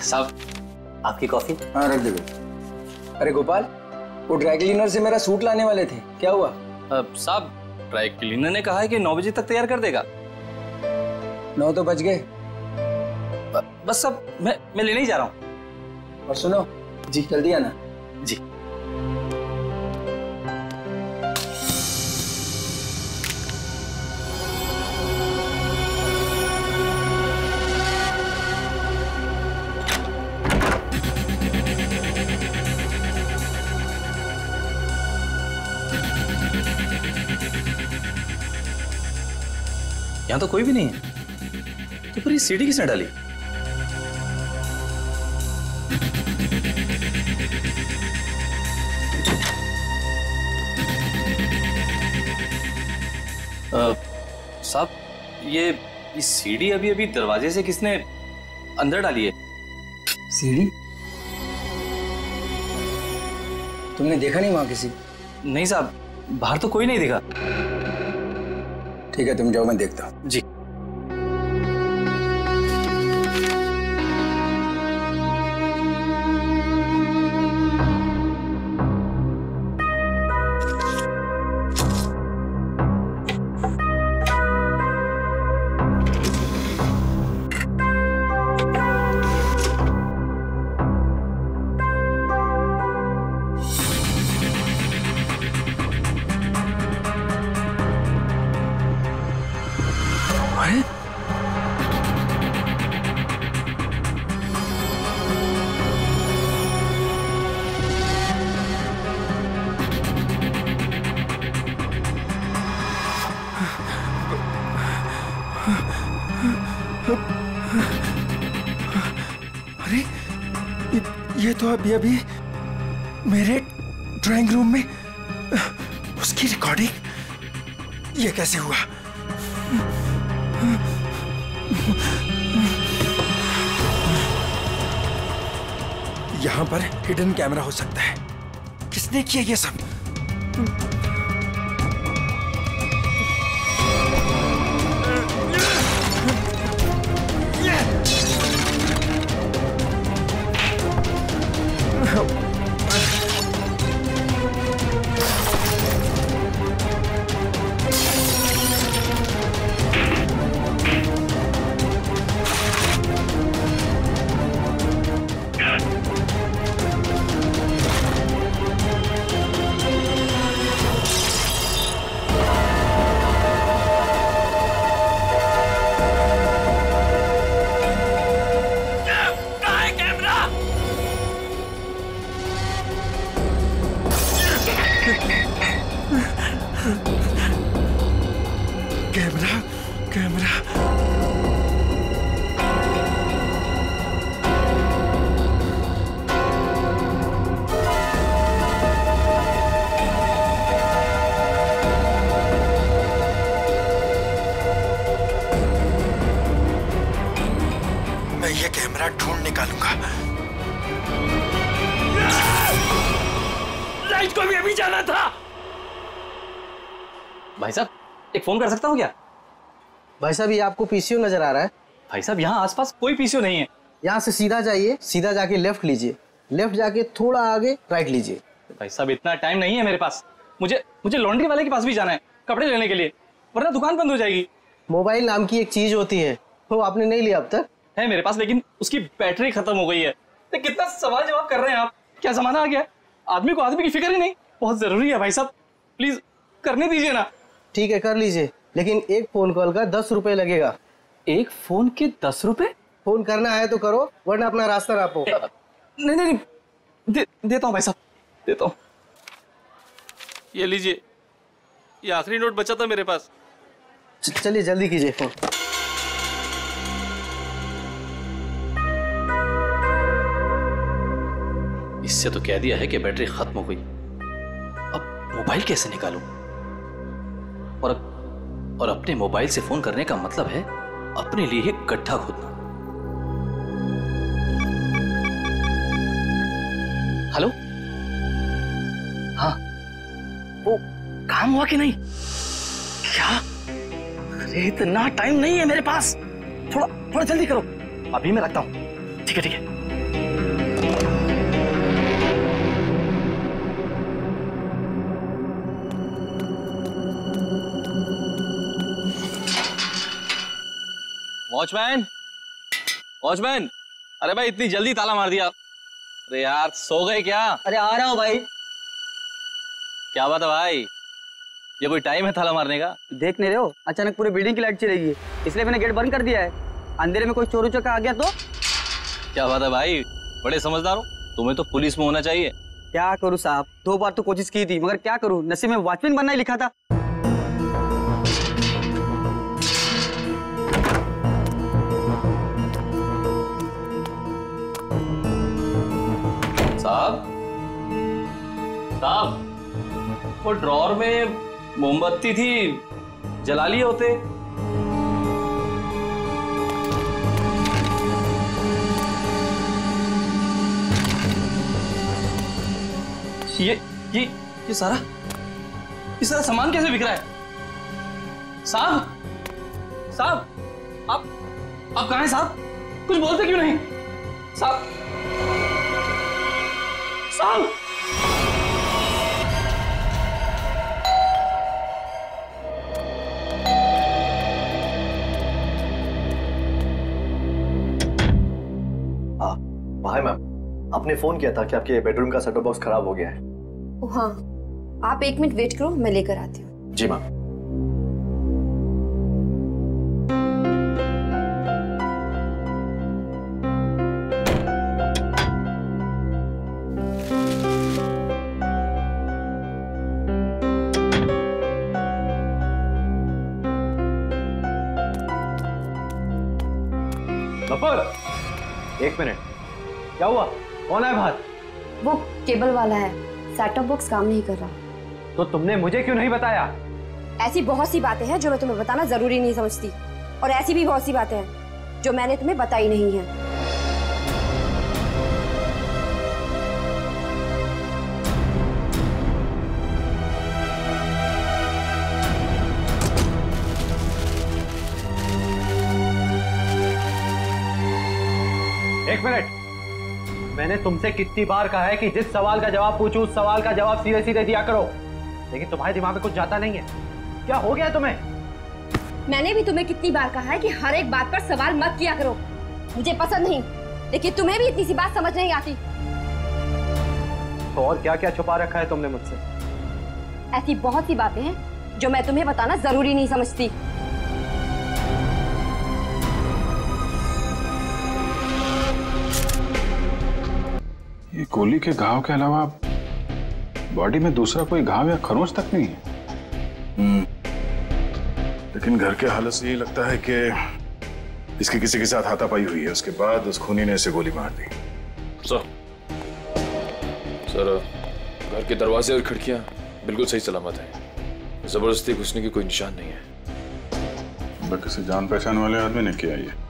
साहब आपकी कॉफी। हाँ रख दे। अरे गोपाल, वो ड्राई क्लीनर से मेरा सूट लाने वाले थे, क्या हुआ? साहब ड्राई क्लीनर ने कहा है कि 9 बजे तक तैयार कर देगा। 9 तो बज गए। बस साहब मैं लेने ही जा रहा हूँ। और सुनो जी, जल्दी आना जी। यहाँ तो कोई भी नहीं है, तो फिर ये सीढ़ी किसने डाली? साहब ये सीढ़ी अभी अभी दरवाजे से किसने अंदर डाली है? सीढ़ी? तुमने देखा नहीं वहां किसी? नहीं साहब, बाहर तो कोई नहीं दिखा। ठीक है तुम जाओ, मैं देखता हूँ। जी। अरे ये तो अभी मेरे ड्राइंग रूम में उसकी रिकॉर्डिंग, ये कैसे हुआ? यहां पर हिडन कैमरा हो सकता है। किसने किया ये सब? कैमरा मैं ये कैमरा ढूंढ निकालूंगा। लाइट को भी अभी जाना था। भाई साहब एक फोन कर सकता हूँ क्या? भाई साहब ये आपको पीसीओ नजर आ रहा है? भाई साहब यहाँ आसपास कोई पीसीओ नहीं है। यहाँ से सीधा जाइए, सीधा जाके लेफ्ट लीजिए, लेफ्ट जाके थोड़ा आगे राइट लीजिए। भाई साहब इतना टाइम नहीं है मेरे पास। मुझे लॉन्ड्री वाले के पास भी जाना है कपड़े लेने के लिए, वरना दुकान बंद हो जाएगी। मोबाइल नाम की एक चीज होती है, वो आपने नहीं लिया अब तक? है मेरे पास, लेकिन उसकी बैटरी खत्म हो गई है। तो कितना सवाल जवाब कर रहे हैं आप? क्या जमाना आ गया, आदमी को आदमी की फिक्र ही नहीं। बहुत जरूरी है भाई साहब, प्लीज करने दीजिए ना। ठीक है कर लीजिए, लेकिन एक फोन कॉल का 10 रुपए लगेगा। एक फोन के 10 रुपए? फोन करना है तो करो, वरना अपना रास्ता नापो। नहीं देता हूँ भाई साहब, देता हूँ। ये लीजिए, ये आखिरी नोट बचा था मेरे पास। चलिए जल्दी कीजिए फोन। इससे तो कह दिया है कि बैटरी खत्म हो गई। अब मोबाइल कैसे निकालूं? और अपने मोबाइल से फोन करने का मतलब है अपने लिए एक गड्ढा खोदना। हेलो, हाँ वो काम हुआ कि नहीं? क्या? अरे इतना टाइम नहीं है मेरे पास, थोड़ा जल्दी करो। अभी मैं रखता हूँ। ठीक है ठीक है। वॉचमैन, वॉचमैन, अरे भाई इतनी जल्दी ताला मार दिया। अरे यार सो गए क्या? अरे आ रहा हूँ भाई। क्या बात है भाई, ये कोई टाइम है ताला मारने का? देख नहीं रहे हो, अचानक पूरी बिल्डिंग की लाइट चली गई है, इसलिए मैंने गेट बंद कर दिया है। अंधेरे में कोई चोर उचक्का आ गया तो? क्या बात है भाई, बड़े समझदार हो। तुम्हें तो पुलिस में होना चाहिए। क्या करूँ साहब, 2 बार तो कोशिश की थी, मगर क्या करूँ, नसीब में वॉचमैन बनना ही लिखा था। साहब, साहब, वो ड्रॉर में मोमबत्ती थी, जला लिए होते। ये सारा सामान कैसे बिक रहा है? साहब, साहब, आप कहाँ हैं साहब? कुछ बोलते क्यों नहीं? साहब, साहब, हाय मैम, आपने फोन किया था कि आपके बेडरूम का सेटअप बॉक्स खराब हो गया है। हाँ, आप 1 मिनट वेट करो, मैं लेकर आती हूँ। जी मैम। एक मिनट, क्या हुआ? कौन है बाहर? वो केबल वाला है, सेटअप बॉक्स काम नहीं कर रहा। तो तुमने मुझे क्यों नहीं बताया? ऐसी बहुत सी बातें हैं जो मैं तुम्हें बताना जरूरी नहीं समझती, और ऐसी भी बहुत सी बातें हैं जो मैंने तुम्हें बताई नहीं है। एक मिनट, मैंने तुमसे कितनी बार कहा है कि जिस सवाल का जवाब पूछूं उस सवाल का जवाब सीधे सीधे दिया करो, लेकिन तुम्हारे दिमाग में कुछ जाता नहीं है। क्या हो गया तुम्हें? मैंने भी तुम्हें कितनी बार कहा है कि हर एक बात पर सवाल मत किया करो, मुझे पसंद नहीं, लेकिन तुम्हें भी इतनी सी बात समझ नहीं आती। तो और क्या क्या छुपा रखा है तुमने मुझसे? ऐसी बहुत सी बातें हैं जो मैं तुम्हें बताना जरूरी नहीं समझती। ये गोली के घाव के अलावा बॉडी में दूसरा कोई घाव या खरोंच तक नहीं है। लेकिन घर के हालत से यही लगता है कि इसकी किसी के साथ हाथापाई हुई है, उसके बाद उस खूनी ने इसे गोली मार दी। सर, घर के दरवाजे और खिड़कियां बिल्कुल सही सलामत हैं, जबरदस्ती घुसने की कोई निशान नहीं है। किसी जान पहचान वाले आदमी ने किया ये।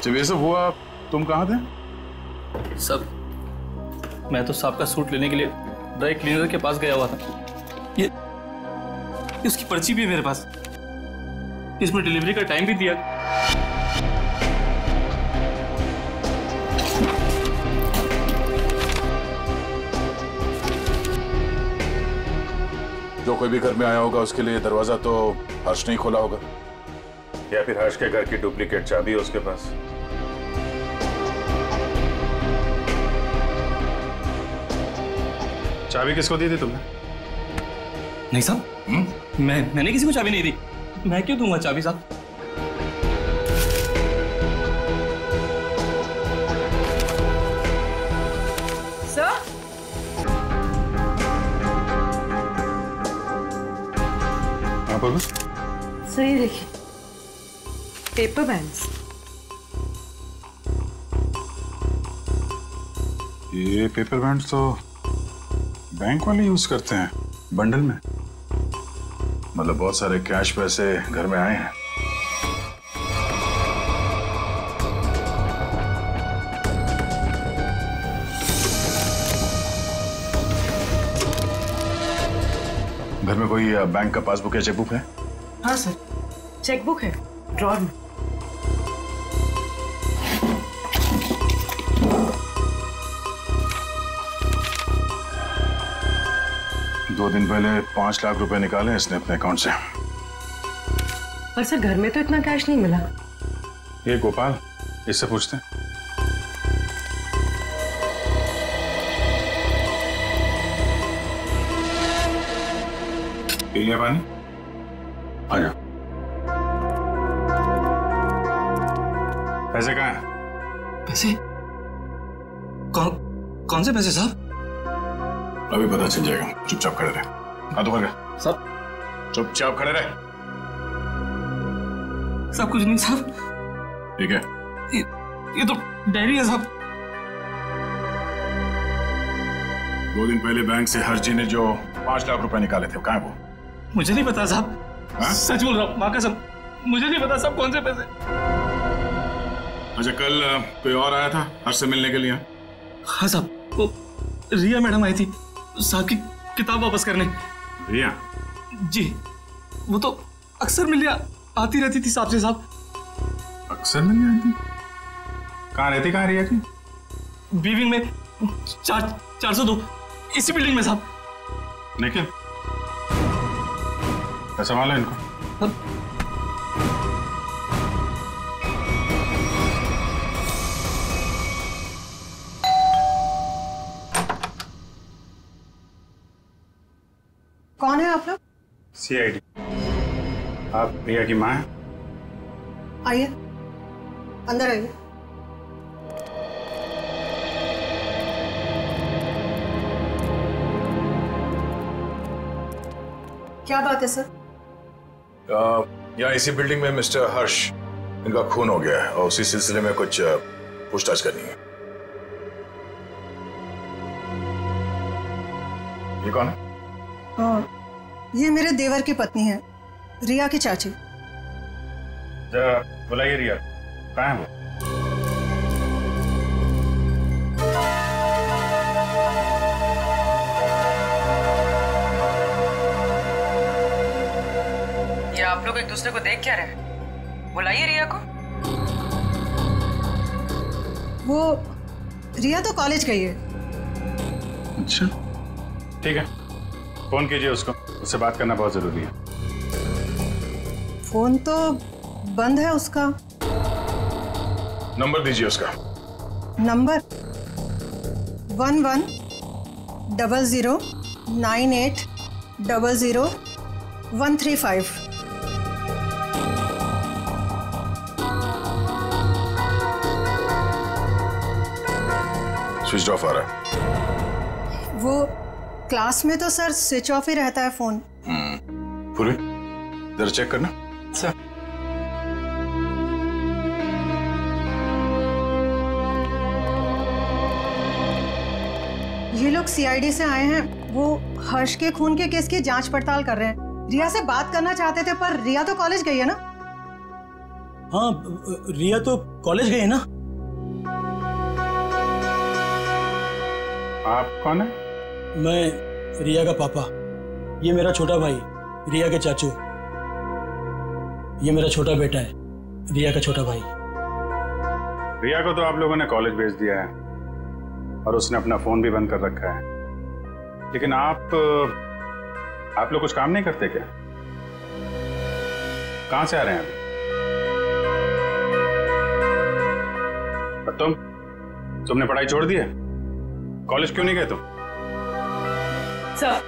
जब ये सब हुआ तुम कहाँ थे? सब, मैं तो साहब का सूट लेने के लिए ड्राई क्लीनर के पास गया हुआ था। ये उसकी पर्ची भी है मेरे पास, इसमें डिलीवरी का टाइम भी दिया। जो कोई भी घर में आया होगा उसके लिए दरवाजा तो हर्ष नहीं खोला होगा, या फिर हर्ष के घर की डुप्लीकेट चाबी है उसके पास। चाबी किसको दी थी तुमने? नहीं साहब, मैंने किसी को चाबी नहीं दी। मैं क्यों दूंगा चाबी साहब? सर, हाँ बोलो। सही देखिए, पेपर बैंड्स। ये पेपर बैंड्स तो बैंक वाले यूज करते हैं बंडल में, मतलब बहुत सारे कैश पैसे घर में आए हैं। घर में कोई बैंक का पासबुक या चेकबुक है? हाँ सर, चेकबुक है ड्रॉर में। 2 दिन पहले 5 लाख रुपए निकाले इसने अपने अकाउंट से। पर सर घर में तो इतना कैश नहीं मिला। ये गोपाल, इससे पूछते हैं। पी लिया पानी? आ जाओ। पैसे कहाँ हैं? पैसे? कौन से पैसे साहब? अभी पता चल जाएगा, चुपचाप खड़े रहे। हाथ ऊपर कर। साहब चुपचाप खड़े रहे। सब कुछ नहीं साहब। ठीक है, ये तो डायरी है साहब। 2 दिन पहले बैंक से हर्ष जी ने जो 5 लाख रुपए निकाले थे, कहाँ है वो? मुझे नहीं पता साहब। सच बोल रहा हूँ, माँ कसम, मुझे नहीं पता साहब कौन से पैसे। अच्छा, कल कोई और आया था हर्ष से मिलने के लिए? हाँ साहब, वो रिया मैडम आई थी साहब की किताब वापस करने। रिया? जी, वो तो अक्सर मिलने आती रहती थी साहब से। साहब अक्सर मिलने आती? कहाँ रहती, कहाँ रिया की? बी विंग में 402, इसी बिल्डिंग में साहब। निखिल, संभालो इनको। कौन है आप लोग? CID। आप रिया की माँ हैं? आइए, अंदर आइए। क्या बात है सर? यहाँ इसी बिल्डिंग में मिस्टर हर्ष, इनका खून हो गया है और उसी सिलसिले में कुछ पूछताछ करनी है। ये कौन है? ये मेरे देवर की पत्नी है, रिया की चाची। जरा बुलाइए रिया, कहाँ है वो? ये आप लोग एक दूसरे को देख क्या रहे? बुलाइए रिया को। वो रिया तो कॉलेज गई है। अच्छा, ठीक है, फोन कीजिए उसको, उससे बात करना बहुत जरूरी है। फोन तो बंद है उसका। नंबर दीजिए उसका। नंबर 110098000135। स्विच ऑफ आ रहा है। वो क्लास में तो सर स्विच ऑफ ही रहता है फोन। पूरी जरा चेक करना सर। ये लोग CID से आए हैं, वो हर्ष के खून के केस की जांच पड़ताल कर रहे हैं। रिया से बात करना चाहते थे, पर रिया तो कॉलेज गई है ना। हाँ, रिया तो कॉलेज गई है ना। आप कौन है? मैं रिया का पापा, ये मेरा छोटा भाई रिया के चाचू, ये मेरा छोटा बेटा है रिया का छोटा भाई। रिया को तो आप लोगों ने कॉलेज भेज दिया है और उसने अपना फोन भी बंद कर रखा है, लेकिन आप लोग कुछ काम नहीं करते क्या? कहां से आ रहे हैं अभी? तुमने पढ़ाई छोड़ दी है? कॉलेज क्यों नहीं गए तुम? सर,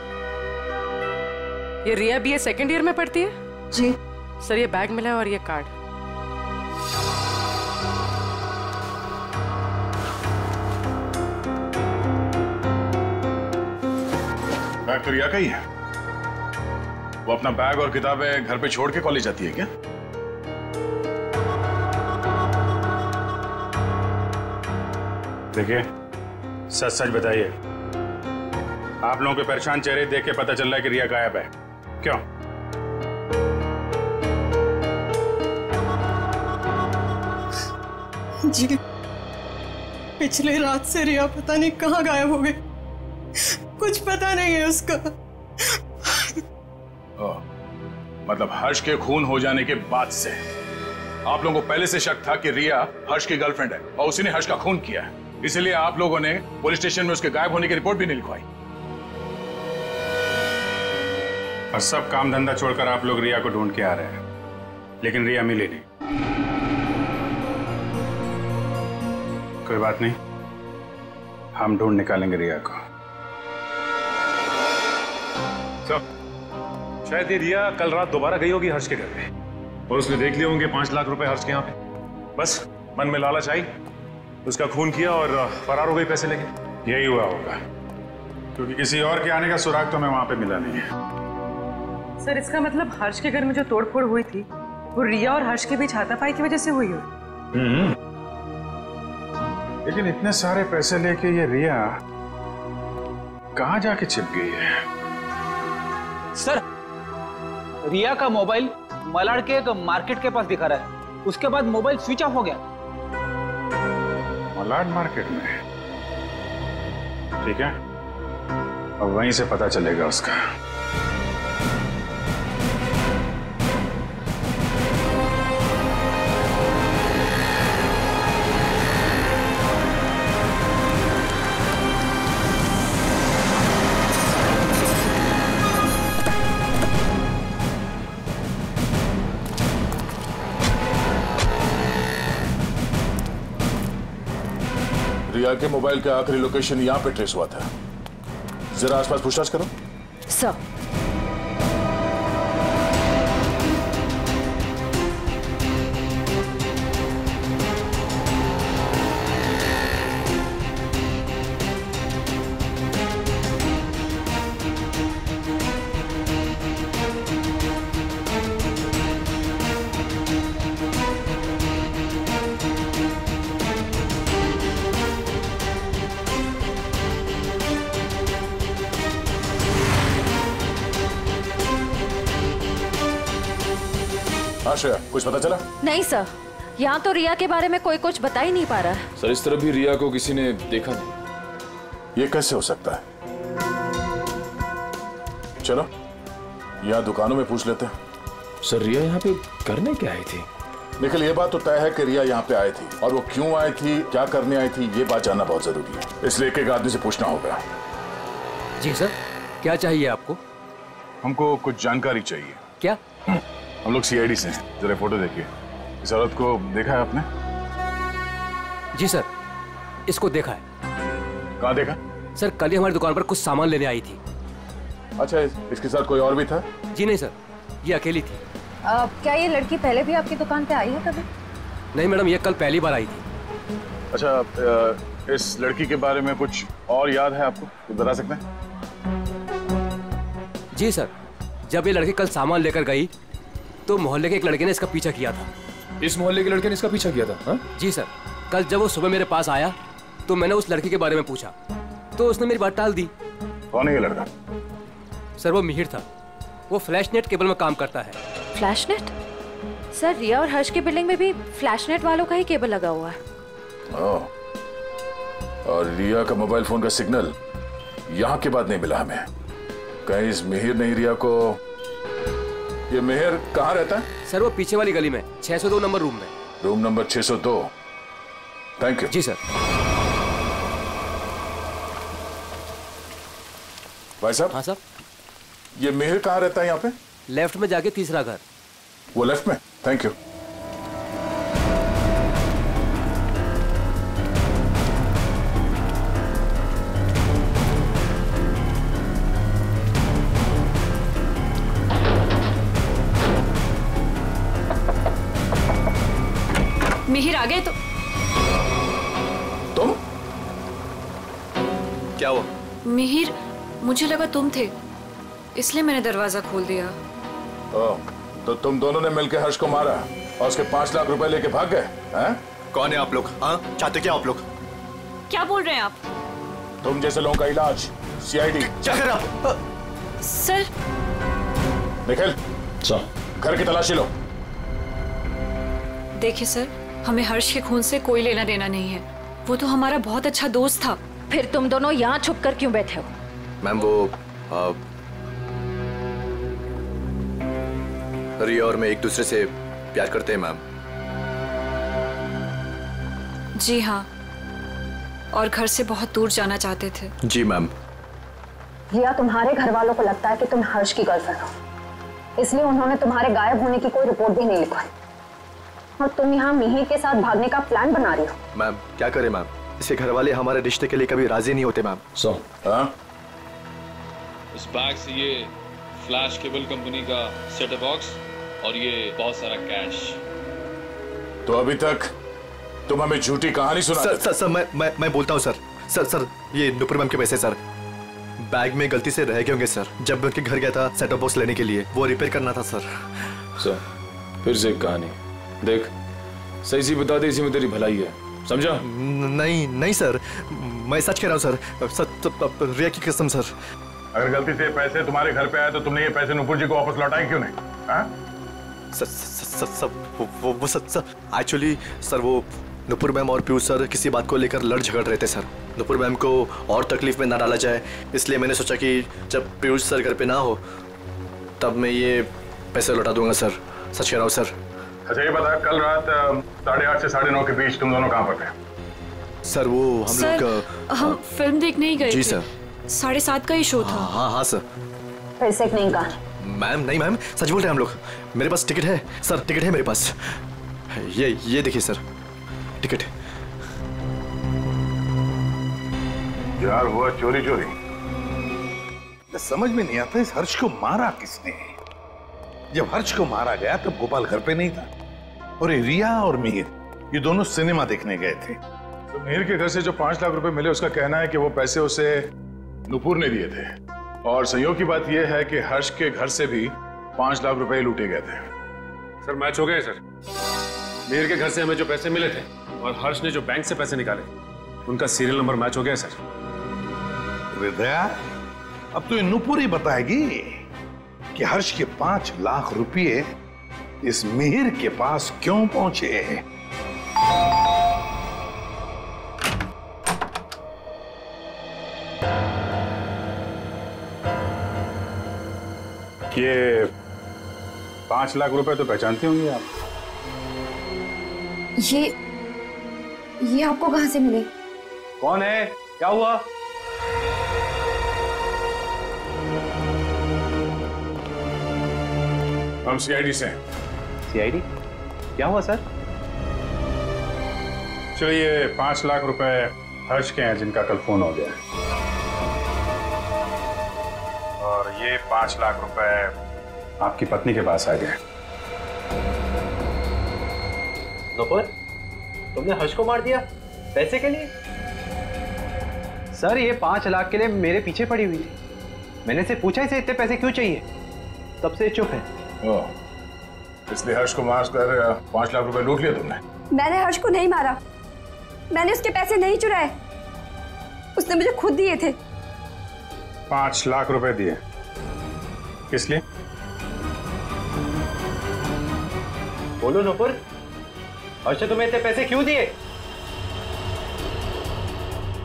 ये रिया BA सेकेंड ईयर में पढ़ती है? जी सर, ये बैग मिला है और ये कार्ड। बैग तो रिया का ही है। वो अपना बैग और किताबें घर पे छोड़ के कॉलेज जाती है क्या? देखिए, सच सच बताइए, आप लोगों के परेशान चेहरे देख के पता चल रहा है कि रिया गायब है। क्यों? जी, पिछले रात से रिया पता नहीं कहाँ गायब हो गई, कुछ पता नहीं है उसका। मतलब हर्ष के खून हो जाने के बाद से आप लोगों को पहले से शक था कि रिया हर्ष की गर्लफ्रेंड है और उसी ने हर्ष का खून किया है, इसलिए आप लोगों ने पुलिस स्टेशन में उसके गायब होने की रिपोर्ट भी नहीं लिखवाई। और सब काम धंधा छोड़कर आप लोग रिया को ढूंढ के आ रहे हैं, लेकिन रिया मिली नहीं। कोई बात नहीं, हम ढूंढ निकालेंगे रिया को। शायद ये रिया कल रात दोबारा गई होगी हर्ष के घर पे और उसने देख लिए होंगे 5 लाख रुपए हर्ष के यहाँ पे। बस मन में लालच आई, उसका खून किया और फरार हो गई पैसे लेके। यही हुआ होगा, क्योंकि किसी और के आने का सुराग तो हमें वहां पे मिला नहीं है। सर इसका मतलब हर्ष के घर में जो तोड़फोड़ हुई थी वो रिया और हर्ष के बीच हाथापाई की वजह से हुई हो। लेकिन इतने सारे पैसे लेके ये रिया कहाँ जाके छिप गई है? सर रिया का मोबाइल मलाड के एक मार्केट के पास दिखा रहा है, उसके बाद मोबाइल स्विच ऑफ हो गया। मलाड मार्केट में? ठीक है, अब वहीं से पता चलेगा उसका। रिया के मोबाइल का आखिरी लोकेशन यहाँ पे ट्रेस हुआ था। जरा आसपास पूछताछ करो। सर श्रेया, कुछ पता चला? नहीं सर, यहाँ तो रिया के बारे में कोई कुछ बता ही नहीं पा रहा है। सर इस तरह भी रिया को किसी ने देखा नहीं। ये कैसे हो सकता है? चलो यहाँ दुकानों में पूछ लेते हैं। सर रिया यहाँ पे करने क्या आई थी? निखिल, ये बात तो तय है कि रिया यहाँ पे आई थी, और वो क्यों आई थी, क्या करने आई थी, ये बात जानना बहुत जरूरी है। इसलिए एक एक आदमी से पूछना होगा। जी सर, क्या चाहिए आपको? हमको कुछ जानकारी चाहिए। क्या? हम लोग सीआईडी से हैं। जरा फोटो देखिए। इस औरत को देखा है आपने? जी सर, इसको देखा है। कहाँ देखा? सर कल ही हमारी दुकान पर कुछ सामान लेने आई थी। अच्छा, इसके साथ कोई और भी था? जी नहीं सर, ये अकेली थी। क्या ये लड़की पहले भी आपकी दुकान पे आई है कभी? नहीं मैडम, ये कल पहली बार आई थी। अच्छा, इस लड़की के बारे में कुछ और याद है आपको? कुछ बता सकते हैं? जी सर, जब ये लड़की कल सामान लेकर गई तो मोहल्ले के एक लड़के ने इसका पीछा किया था। इस मोहल्ले के लड़के ने इसका पीछा किया था? हा? जी सर, कल जब वो सुबह मेरे पास आया तो मैंने उस लड़की के बारे में पूछा तो उसने मेरी बात टाल दी। कौन है ये लड़का? सर वो मिहिर था, वो फ्लैशनेट केबल में काम करता है। फ्लैशनेट? सर रिया और हर्ष की बिल्डिंग में भी फ्लैशनेट वालों का ही केबल लगा हुआ है। और रिया का मोबाइल फोन का सिग्नल यहाँ के बाद नहीं मिला हमें। कहीं इस मिहिर ने रिया को... ये मिहिर कहाँ रहता है? सर वो पीछे वाली गली में 602 नंबर रूम में। Room number 602। Thank you. जी सर। भाई साहब। हाँ साहब। ये मिहिर कहाँ रहता है यहाँ पे? लेफ्ट में जाके तीसरा घर। वो लेफ्ट में? Thank you. मिहिर आ गए तो? तुम? क्या हुआ? मिहिर, मुझे लगा तुम थे, इसलिए मैंने दरवाजा खोल दिया। तो तुम दोनों ने मिलकर हर्ष को मारा और उसके 5 लाख रुपए लेके भाग गए हैं? कौन है आप लोग? हाँ, चाहते क्या आप लोग? क्या बोल रहे हैं आप? तुम जैसे लोगों का इलाज सीआईडी। क्या कर आप? सर। निखिल, घर की तलाशी लो। देखिए सर, हमें हर्ष के खून से कोई लेना देना नहीं है, वो तो हमारा बहुत अच्छा दोस्त था। फिर तुम दोनों यहाँ छुप कर क्यों बैठे हो? मैम वो रिया और मैं एक दूसरे से प्यार करते हैं मैम। जी हाँ, और घर से बहुत दूर जाना चाहते थे। जी मैम, रिया, तुम्हारे घर वालों को लगता है कि तुम हर्ष की गर्लफ्रेंड हो, इसलिए उन्होंने तुम्हारे गायब होने की कोई रिपोर्ट भी नहीं लिखवाई और तुम यहाँ मिहिर के साथ भागने का प्लान बना रही हो। मैम क्या करें मैम, इसके घर वाले हमारे रिश्ते के लिए कभी राजी नहीं होते मैम। इस बैग से ये फ्लैश केबल कंपनी का सेटअप बॉक्स और ये बहुत सारा कैश। तो अभी तक तुम हमें झूठी कहानी सुना। सर मैं बोलता हूँ सर ये नुपुर मैम के पैसे सर बैग में गलती से रह गए होंगे सर। जब मैं उनके घर गया था सेटअप बॉक्स लेने के लिए, वो रिपेयर करना था सर। फिर से एक कहानी देख, सही सी बता दे, इसी में तेरी भलाई है, समझा? नहीं सर, मैं सच कह रहा हूँ सर, रिया की कसम सर। अगर गलती से पैसे तुम्हारे घर पे आए तो तुमने ये पैसे नुपुर जी को वापस लौटाए क्यों नहीं? एक्चुअली सर वो नुपुर मैम और पीयूष सर किसी बात को लेकर लड़ झगड़ रहे थे सर। नुपुर मैम को और तकलीफ में ना डाला जाए, इसलिए मैंने सोचा कि जब पीयूष सर घर पे ना हो तब मैं ये पैसे लौटा दूंगा सर। सच कह रहा हूँ सर। अच्छा ये बता, कल रात 8:30 से 9:30 के बीच तुम दोनों कहाँ पर थे? सर वो हम लोग हम फिल्म देखने ही गए जी थे। सर। 7:30 का ही शो था। हाँ सर। पैसे नहीं कहा मैम, नहीं मैम, सच बोल रहे हैं हम लोग। मेरे पास टिकट है सर, टिकट है मेरे पास। ये देखिए सर, टिकट। यार हुआ चोरी। समझ में नहीं आता इस हर्ष को मारा किसने। जब हर्ष को मारा गया तब गोपाल घर पे नहीं था और ये रिया और मिहिर ये दोनों सिनेमा देखने गए थे। तो मिहिर के घर से जो 5 लाख रुपए मिले, उसका कहना है कि वो पैसे उसे नुपुर ने दिए थे। और संयोग की बात यह है कि हर्ष के घर से भी 5 लाख रुपए लूटे गए थे। सर मैच हो गए सर। मिहिर के घर से हमें जो पैसे मिले थे और हर्ष ने जो बैंक से पैसे निकाले, उनका सीरियल नंबर मैच हो गया सर। हृदया, अब तो ये नुपुर ही बताएगी कि हर्ष के 5 लाख रुपए इस मिहिर के पास क्यों पहुंचे। ये 5 लाख रुपए तो पहचानती होंगी आप। ये आपको कहां से मिले? कौन है? क्या हुआ? हम सीआईडी से। सीआईडी? क्या हुआ सर? चलिए 5 लाख रुपए हर्ष के हैं जिनका कल फोन हो गया, और ये 5 लाख रुपए आपकी पत्नी के पास आ गए। नुपुर, तुमने हर्ष को मार दिया पैसे के लिए? सर ये 5 लाख के लिए मेरे पीछे पड़ी हुई थी। मैंने से पूछा इसे इतने पैसे क्यों चाहिए, तब से चुप है। इसलिए हर्ष को मार कर 5 लाख रुपए लूट लिए तुमने? मैंने हर्ष को नहीं मारा, मैंने उसके पैसे नहीं चुराए, उसने मुझे खुद दिए थे। 5 लाख रुपए दिए किस लिए? बोलो नुपुर, हर्ष ने तुम्हें इतने पैसे क्यों दिए?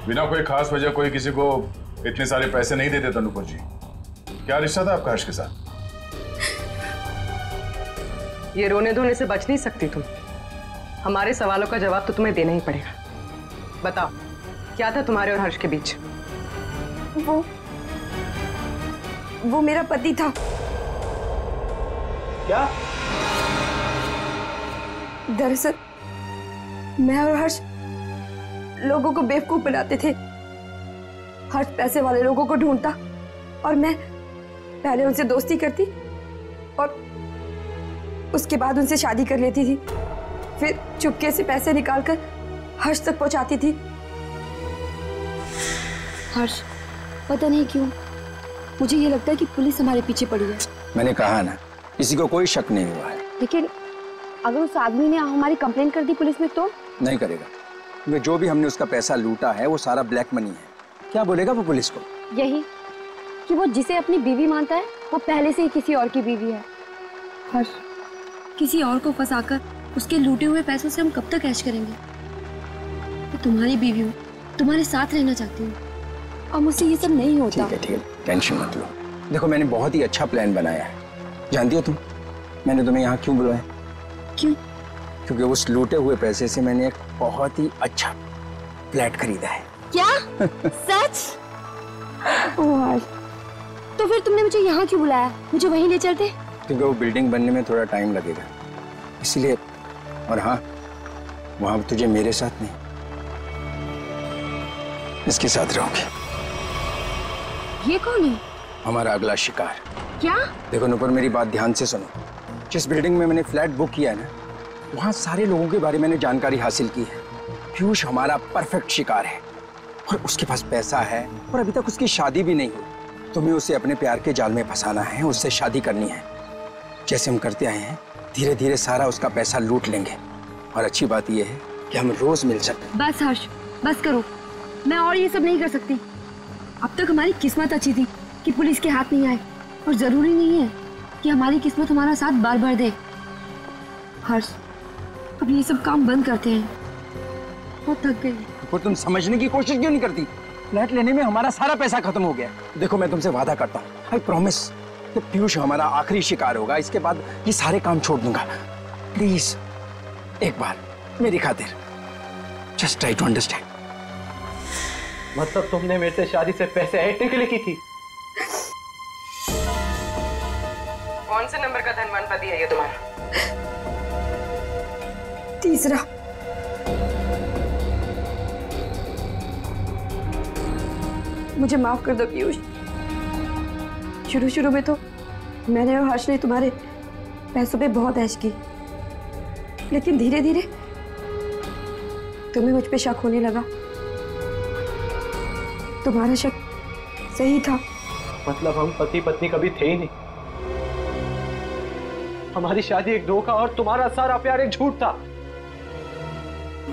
बिना कोई खास वजह कोई किसी को इतने सारे पैसे नहीं दे देता नुपुर जी। क्या रिश्ता था आपका हर्ष के साथ? ये रोने धोने से बच नहीं सकती तुम। हमारे सवालों का जवाब तो तुम्हें देना ही पड़ेगा। बताओ, क्या था तुम्हारे और हर्ष के बीच? वो मेरा पति था। क्या? दरअसल मैं और हर्ष लोगों को बेवकूफ बनाते थे। हर्ष पैसे वाले लोगों को ढूंढता और मैं पहले उनसे दोस्ती करती और उसके बाद उनसे शादी कर लेती थी। फिर चुपके से पैसे निकालकर हर्ष तक पहुंचाती थी। हर्ष, पता नहीं क्यों मुझे ये लगता है कि पुलिस हमारे पीछे पड़ी है। मैंने कहा ना, किसी को कोई शक नहीं हुआ है। लेकिन अगर उस आदमी ने हमारी कंप्लेन कर दी पुलिस में तो? नहीं करेगा, क्योंकि जो भी हमने उसका पैसा लूटा है वो सारा ब्लैक मनी है। क्या बोलेगा वो पुलिस को? यही कि वो जिसे अपनी बीवी मानता है वो पहले से ही किसी और की बीवी है। हर्ष, किसी और को फंसाकर उसके लूटे हुए पैसों से हम कब तक ऐश करेंगे? मैं तुम्हारी बीवी हूँ, तुम्हारे साथ रहना चाहती हूँ और मुझसे ये सब नहीं होता। ठीक है, टेंशन मत लो। देखो मैंने बहुत ही अच्छा प्लान बनाया है। जानती हो तुम, मैंने तुम्हें यहाँ क्यों बुलाया? क्यों? क्योंकि उस लूटे हुए पैसे से मैंने एक बहुत ही अच्छा फ्लैट खरीदा है। क्या? सच? तो फिर तुमने मुझे यहाँ क्यों बुलाया? मुझे वहीं ले चलते। क्योंकि वो बिल्डिंग बनने में थोड़ा टाइम लगेगा इसलिए। और हाँ, वहां तुझे मेरे साथ नहीं, इसके साथ रहोगे। ये कौन है? हमारा अगला शिकार। क्या? देखो नुपुर, मेरी बात ध्यान से सुनो। जिस बिल्डिंग में मैंने फ्लैट बुक किया है ना, वहां सारे लोगों के बारे में मैंने जानकारी हासिल की है। पीयूष हमारा परफेक्ट शिकार है और उसके पास पैसा है और अभी तक उसकी शादी भी नहीं हुई। तुम्हें उसे अपने प्यार के जाल में फंसाना है, उससे शादी करनी है। जैसे हम करते आए हैं, धीरे धीरे सारा उसका पैसा लूट लेंगे। और अच्छी बात यह है कि हम रोज मिल सकते। बस हर्ष, बस करो। मैं और ये सब नहीं कर सकती। अब तक हमारी किस्मत अच्छी थी कि पुलिस के हाथ नहीं आए, और जरूरी नहीं है कि हमारी किस्मत हमारा साथ बार बार दे। हर्ष, अब ये सब काम बंद करते हैं। बहुत थक गई। और तुम समझने की कोशिश क्यों नहीं करती? फ्लैट लेने में हमारा सारा पैसा खत्म हो गया। देखो, मैं तुमसे वादा करता हूँ, आई प्रॉमिस, कि पीयूष हमारा आखिरी शिकार होगा। इसके बाद ये सारे काम छोड़ दूंगा। प्लीज एक बार मेरी खातिर, जस्ट ट्राई टू अंडरस्टैंड। मतलब तुमने मेरे से शादी से पैसे ऐंठने के लिए की थी? कौन से नंबर का धनवान पति है ये तुम्हारा? तीसरा। मुझे माफ कर दो पीयूष। शुरू में तो मैंने और हर्ष ने तुम्हारे पैसों पे बहुत ऐश की, लेकिन धीरे धीरे तुम्हें मुझ पे शक होने लगा। तुम्हारा शक सही था। मतलब हम पति पत्नी कभी थे ही नहीं। हमारी शादी एक धोखा और तुम्हारा सारा प्यार एक झूठ था।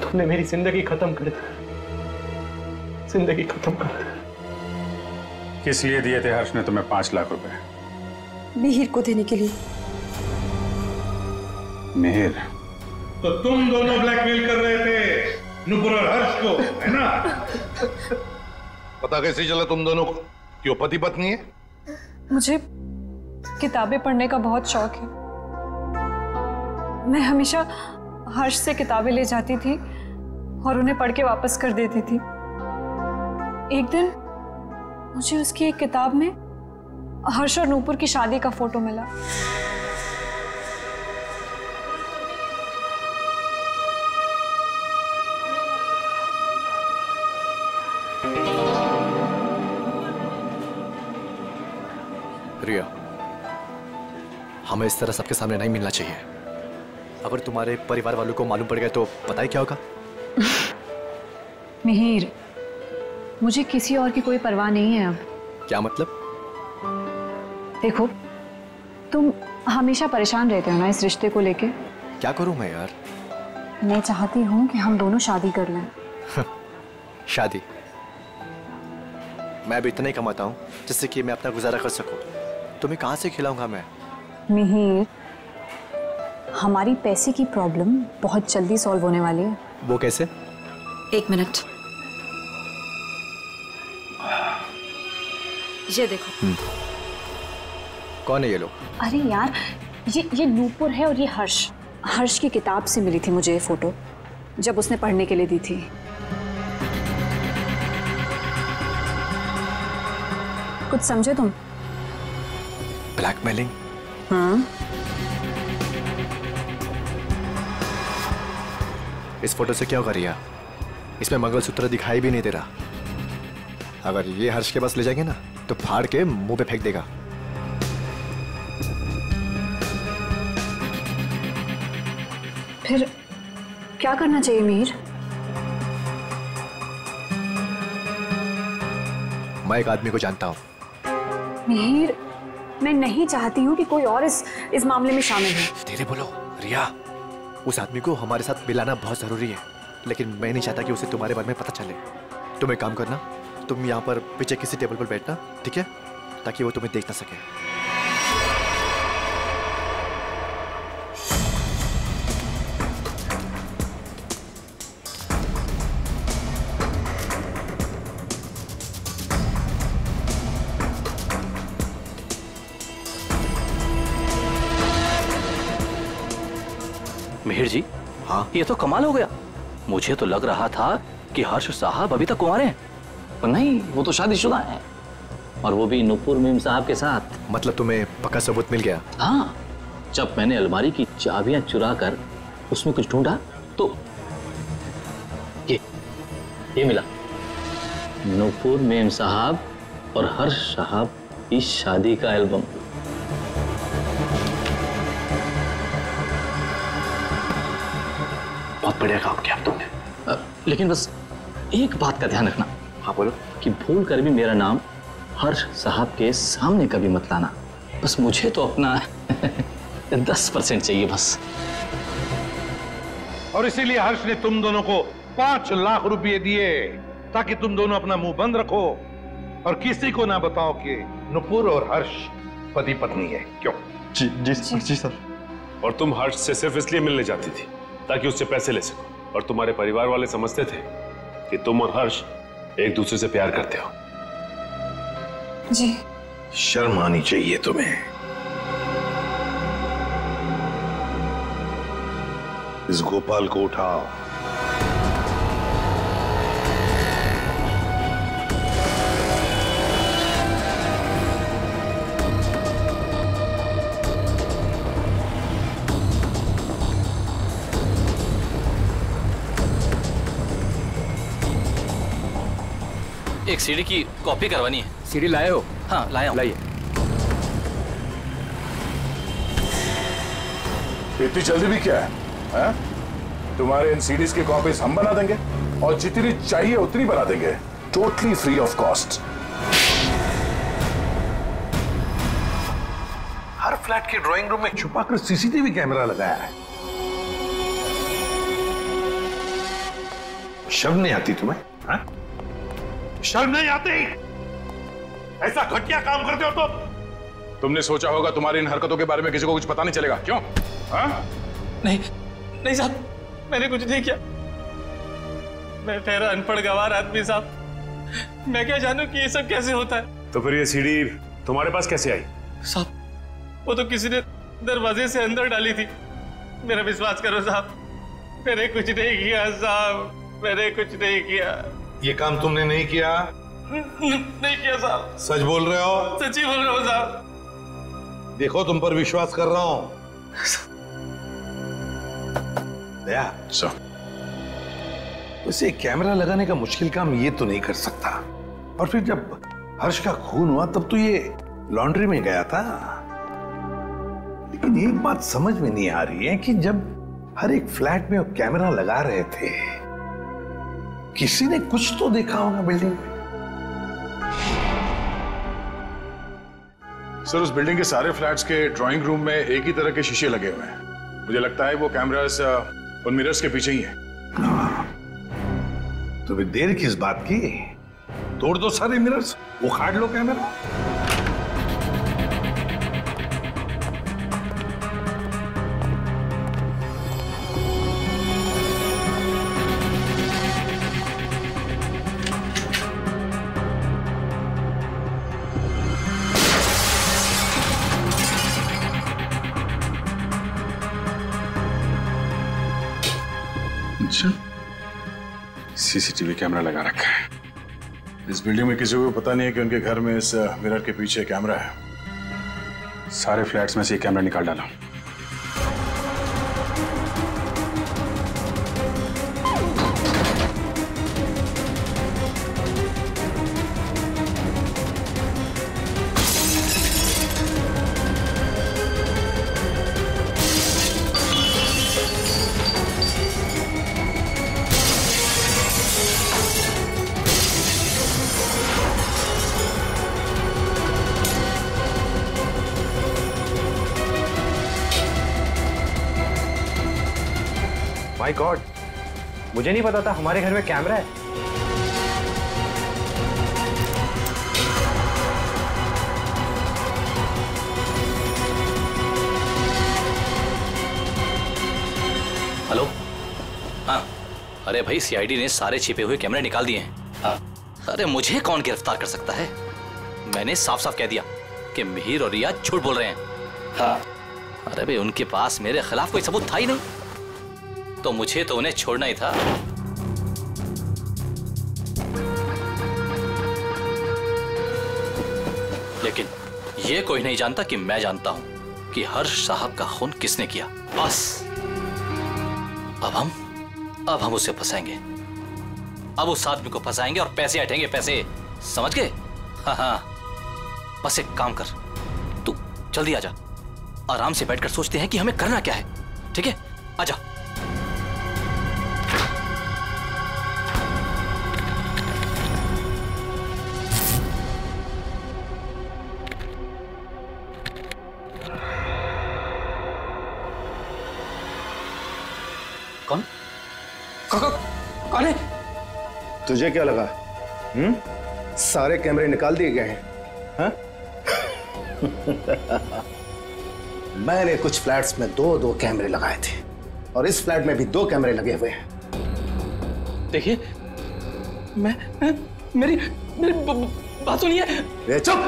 तुमने मेरी जिंदगी खत्म कर दी, जिंदगी खत्म कर दी। किस लिए दिए थे हर्ष ने तुम्हें 5 लाख रुपए? मिहिर को देने के लिए। मिहिर? तो तुम दोनों ब्लैकमेल कर रहे थे नुपुर और हर्ष को, है ना? पता कैसे चला तुम दोनों को कि वो पति पत्नी है? मुझे किताबें पढ़ने का बहुत शौक है। मैं हमेशा हर्ष से किताबें ले जाती थी और उन्हें पढ़ के वापस कर देती थी। एक दिन मुझे उसकी एक किताब में हर्ष और नूपुर की शादी का फोटो मिला। रिया, हमें इस तरह सबके सामने नहीं मिलना चाहिए। अगर तुम्हारे परिवार वालों को मालूम पड़ गया तो पता है क्या होगा? मिहिर, मुझे किसी और की कोई परवाह नहीं है अब। क्या मतलब? देखो, तुम हमेशा परेशान रहते हो ना इस रिश्ते को लेके। क्या करूं मैं यार? मैं चाहती हूँ कि हम दोनों शादी कर लें। शादी? मैं भी इतना ही कमाता हूँ जिससे कि मैं अपना गुजारा कर सकूं। तुम्हें कहाँ से खिलाऊंगा मैं? मिहिर, हमारी पैसे की प्रॉब्लम बहुत जल्दी सॉल्व होने वाली है। वो कैसे? 1 मिनट, ये देखो। कौन है ये लोग? अरे यार, ये नूपुर है और ये हर्ष। हर्ष की किताब से मिली थी मुझे ये फोटो, जब उसने पढ़ने के लिए दी थी। कुछ समझे तुम? ब्लैकमेलिंग? हाँ। इस फोटो से क्या होगा रिया? इसमें मंगलसूत्र दिखाई भी नहीं दे रहा। अगर ये हर्ष के पास ले जाएंगे ना तो फाड़ के मुंह पे फेंक देगा। फिर क्या करना चाहिए मिहिर? मैं एक आदमी को जानता हूँ। मिहिर, मैं नहीं चाहती हूँ कि कोई और इस मामले में शामिल हो। धीरे बोलो रिया। उस आदमी को हमारे साथ मिलाना बहुत जरूरी है, लेकिन मैं नहीं चाहता कि उसे तुम्हारे बारे में पता चले। तुम एक काम करना, तुम यहाँ पर पीछे किसी टेबल पर बैठना, ठीक है? ताकि वो तुम्हें देख ना सके। मिहिर जी, हाँ? ये तो कमाल हो गया। मुझे तो लग रहा था कि हर्ष साहब अभी तक कुंवारे हैं, पर नहीं, वो तो शादीशुदा हैं। और वो भी नुपुर मीम साहब के साथ। मतलब तुम्हें पक्का सबूत मिल गया? हाँ, जब मैंने अलमारी की चाबियां चुरा कर उसमें कुछ ढूंढा तो ये मिला। नुपुर मीम साहब और हर्ष साहब की शादी का एल्बम। बहुत बढ़िया काम किया तुमने। लेकिन बस एक बात का ध्यान रखना। हाँ बोलो। कि भूल कर भी मेरा नाम हर्ष साहब के सामने कभी मत लाना। बस मुझे तो अपना 10% चाहिए बस। और इसीलिए हर्ष ने तुम दोनों को 5 लाख रुपए दिए ताकि तुम दोनों अपना मुंह बंद रखो और किसी को ना बताओ कि नुपुर और हर्ष पति पत्नी है। क्यों? जी सर। और तुम हर्ष से सिर्फ इसलिए मिलने जाती थी ताकि उससे पैसे ले सको, और तुम्हारे परिवार वाले समझते थे कि तुम और हर्ष एक दूसरे से प्यार करते हो। जी। शर्म आनी चाहिए तुम्हें। इस गोपाल को उठाओ। एक सीडी की कॉपी करवानी है। सीडी लाए हो? हाँ लाया हूं। लाइए। इतनी जल्दी भी क्या है? तुम्हारे इन सीडीज की कॉपीज हम बना देंगे और जितनी चाहिए उतनी बना देंगे, totally free of cost. Her flat के ड्राइंग रूम में छुपाकर सीसीटीवी कैमरा लगाया है। शर्म नहीं आती तुम्हें? हाँ? शर्म नहीं आती? ऐसा घटिया काम करते हो तुमने सोचा होगा तुम्हारी इन हरकतों के बारे में किसी को कुछ पता नहीं चलेगा, क्यों? हाँ? नहीं साहब, मैंने कुछ नहीं किया। मैं ठहरा अनपढ़ गंवार आदमी साहब। मैं क्या जानूं कि ये सब कैसे होता है। तो फिर ये सीडी तुम्हारे पास कैसे आई? साहब, वो तो किसी ने दरवाजे से अंदर डाली थी। मेरा विश्वास करो साहब, मैंने कुछ नहीं किया साहब, मैंने कुछ नहीं किया। ये काम तुमने नहीं किया? नहीं किया साहब। सच बोल रहे हो? सच्ची बोल रहा हूँ साहब। देखो तुम पर विश्वास कर रहा हूं। दया वैसे कैमरा लगाने का मुश्किल काम ये तो नहीं कर सकता। और फिर जब हर्ष का खून हुआ तब तो ये लॉन्ड्री में गया था। लेकिन एक बात समझ में नहीं आ रही है कि जब हर एक फ्लैट में कैमरा लगा रहे थे, किसी ने कुछ तो देखा होगा बिल्डिंग में। सर, उस बिल्डिंग के सारे फ्लैट्स के ड्राइंग रूम में एक ही तरह के शीशे लगे हुए हैं। मुझे लगता है वो कैमरास उन मिरर्स के पीछे ही है। तो फिर देर किस बात की? तोड़ दो सारे मिरर्स, उखाड़ लो कैमरा। सीसीटीवी कैमरा लगा रखा है। इस बिल्डिंग में किसी को पता नहीं है कि उनके घर में इस मिरर के पीछे कैमरा है। सारे फ्लैट्स में से ये कैमरा निकाल डाला। माय गॉड, मुझे नहीं पता था हमारे घर में कैमरा है। हेलो। हाँ, अरे भाई सीआईडी ने सारे छिपे हुए कैमरे निकाल दिए हैं। हाँ। अरे मुझे कौन गिरफ्तार कर सकता है? मैंने साफ साफ कह दिया कि मिहिर और रिया झूठ बोल रहे हैं। हाँ। अरे भाई उनके पास मेरे खिलाफ कोई सबूत था ही नहीं, तो मुझे तो उन्हें छोड़ना ही था। लेकिन ये कोई नहीं जानता कि मैं जानता हूं कि हर्ष साहब का खून किसने किया। बस अब हम उसे फंसाएंगे। अब उस आदमी को फंसाएंगे और पैसे हटेंगे, पैसे, समझ गए? हाँ हाँ, बस एक काम कर, तू जल्दी आजा, आराम से बैठकर सोचते हैं कि हमें करना क्या है। ठीक है, आजा। कौन? कौन है? तुझे क्या लगा? सारे कैमरे निकाल दिए गए हैं? हाँ? मैंने कुछ फ्लैट्स में दो कैमरे लगाए थे और इस फ्लैट में भी 2 कैमरे लगे हुए हैं। देखिए, मेरी बात सुनिए। चुप!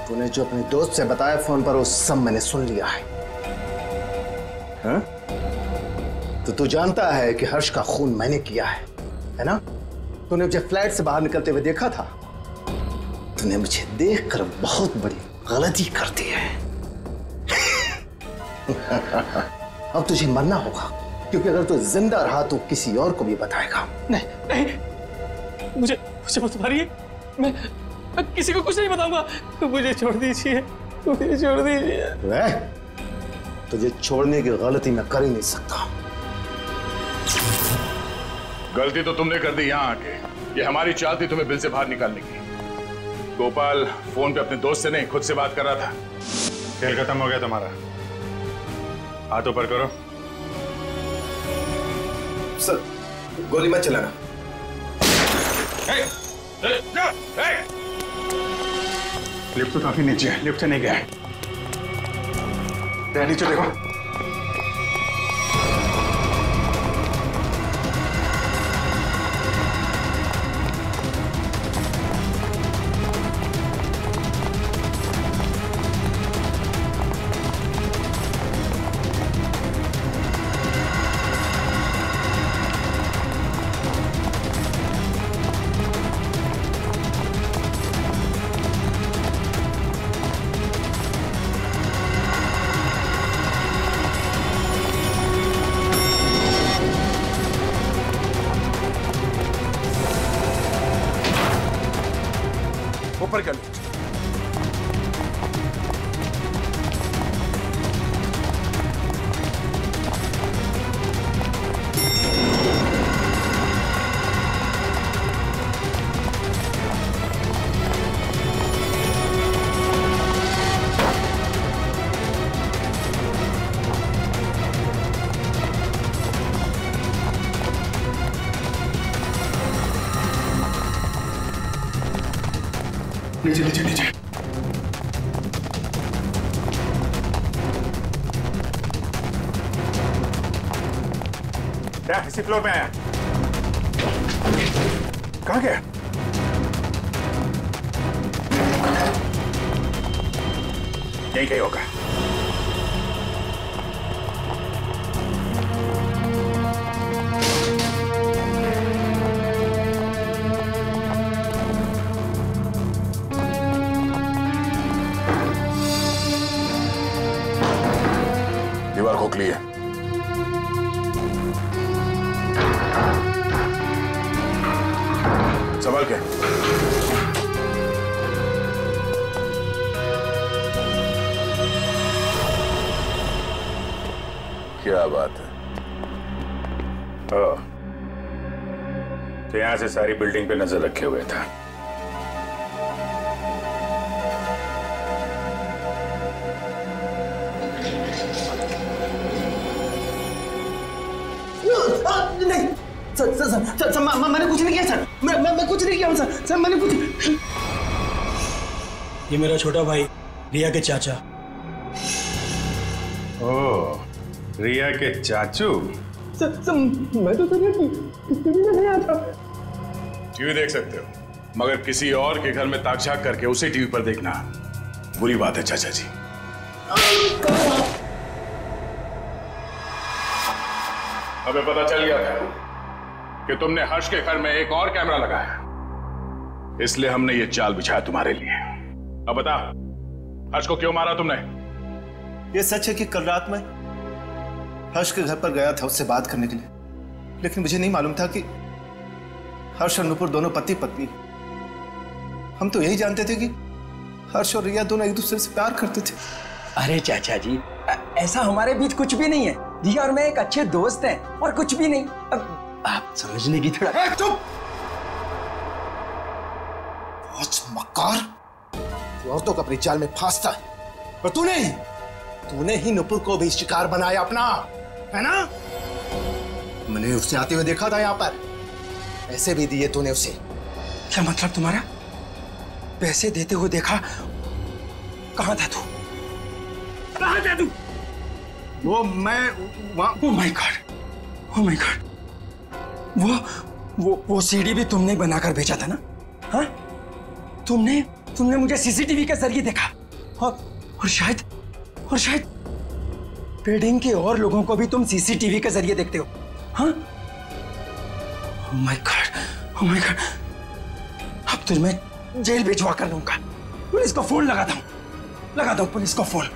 तूने जो अपने दोस्त से बताया फोन पर वो सब मैंने सुन लिया है। हाँ? तो तू जानता है कि हर्ष का खून मैंने किया है ना? तूने मुझे फ्लैट से बाहर निकलते हुए देखा था। तूने मुझे देखकर बहुत बड़ी गलती कर दी है। अब तुझे मरना होगा, क्योंकि अगर तू जिंदा रहा तो किसी और को भी बताएगा। नहीं, मुझे मत मारिए। मैं किसी को कुछ नहीं बताऊंगा। मुझे छोड़ दीजिए, मुझे छोड़ दीजिए। तुझे छोड़ने की गलती मैं कर ही नहीं सकता। गलती तो तुमने कर दी यहाँ आके। ये हमारी चाल थी तुम्हें बिल से बाहर निकालने की। गोपाल फोन पे अपने दोस्त से नहीं, खुद से बात कर रहा था। खेल खत्म हो गया तुम्हारा। हाथ ऊपर करो। सर, गोली मत चलाना। लिफ्ट तो काफी नीचे है, लिफ्ट से नहीं गया है। नीचे देखो। ऊपर कर लिफ्ट। नीचे नीचे नीचे। क्या इसी फ्लोर में आया? कहाँ गया? यही कहीं होगा। दीवार खोखली है। संभाल के। क्या बात है? तो यहां से सारी बिल्डिंग पे नजर रखे हुए था। नहीं सर, मैंने कुछ नहीं किया सर। मैं कुछ नहीं किया सर, मैंने कुछ। ये मेरा छोटा भाई रिया के चाचा। ओह, रिया के चाचू। मैं तो टीवी नहीं आया था। टीवी देख सकते हो, मगर किसी और के घर में ताक-झाक करके उसे टीवी पर देखना बुरी बात है चाचा जी। हमें पता चल गया था कि तुमने हर्ष के घर में एक और कैमरा लगाया। इसलिए हमने ये चाल बिछाया तुम्हारे लिए। अब बता, हर्ष को क्यों मारा तुमने? ये सच है कि कल रात में हर्ष के घर पर गया था उससे बात करने के लिए, लेकिन मुझे नहीं मालूम था कि हर्ष और नुपुर दोनों पति पत्नी। हम तो यही जानते थे कि हर्ष और रिया दोनों एक दूसरे से प्यार करते थे। अरे चाचा जी, ऐसा हमारे बीच कुछ भी नहीं है। रिया और मैं एक अच्छे दोस्त हैं और कुछ भी नहीं। अब आप समझने की थोड़ा। चुप! बहुत मक्कार, तू औरतों को अपनी चाल में फांसता है, और तूने ही नुपुर को भी शिकार बनाया अपना, है ना? मैंने उससे आते हुए देखा था यहाँ पर, पैसे भी दिए तूने उसे। क्या मतलब तुम्हारा? पैसे देते हुए देखा? कहां था तू? कहां था तू? वो मैं oh my God, oh my God, वो सीडी भी तुमने बनाकर भेजा था ना? हाँ, तुमने मुझे सीसीटीवी के जरिए देखा, और शायद बिल्डिंग के और लोगों को भी तुम सीसीटीवी के जरिए देखते हो। हाँ, oh my God, oh my God, अब तो मैं जेल भिजवा कर लूंगा। पुलिस को फोन लगाता हूं पुलिस को फोन।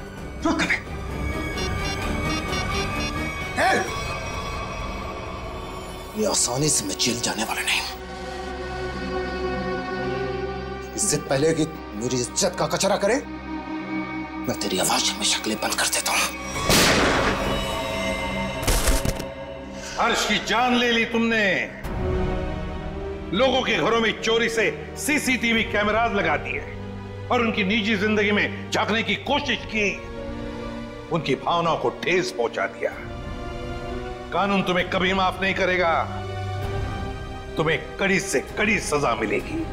रुक कभी। ये आसानी से मैं जेल जाने वाला नहीं। इससे पहले कि मेरी इज्जत का कचरा करे, मैं तेरी आवाज में शक्लें बंद कर देता हूं। हर्ष की जान ले ली तुमने। लोगों के घरों में चोरी से सीसीटीवी कैमरास लगा दिए और उनकी निजी जिंदगी में झांकने की कोशिश की। उनकी भावनाओं को ठेस पहुंचा दिया। कानून तुम्हें कभी माफ नहीं करेगा। तुम्हें कड़ी से कड़ी सजा मिलेगी।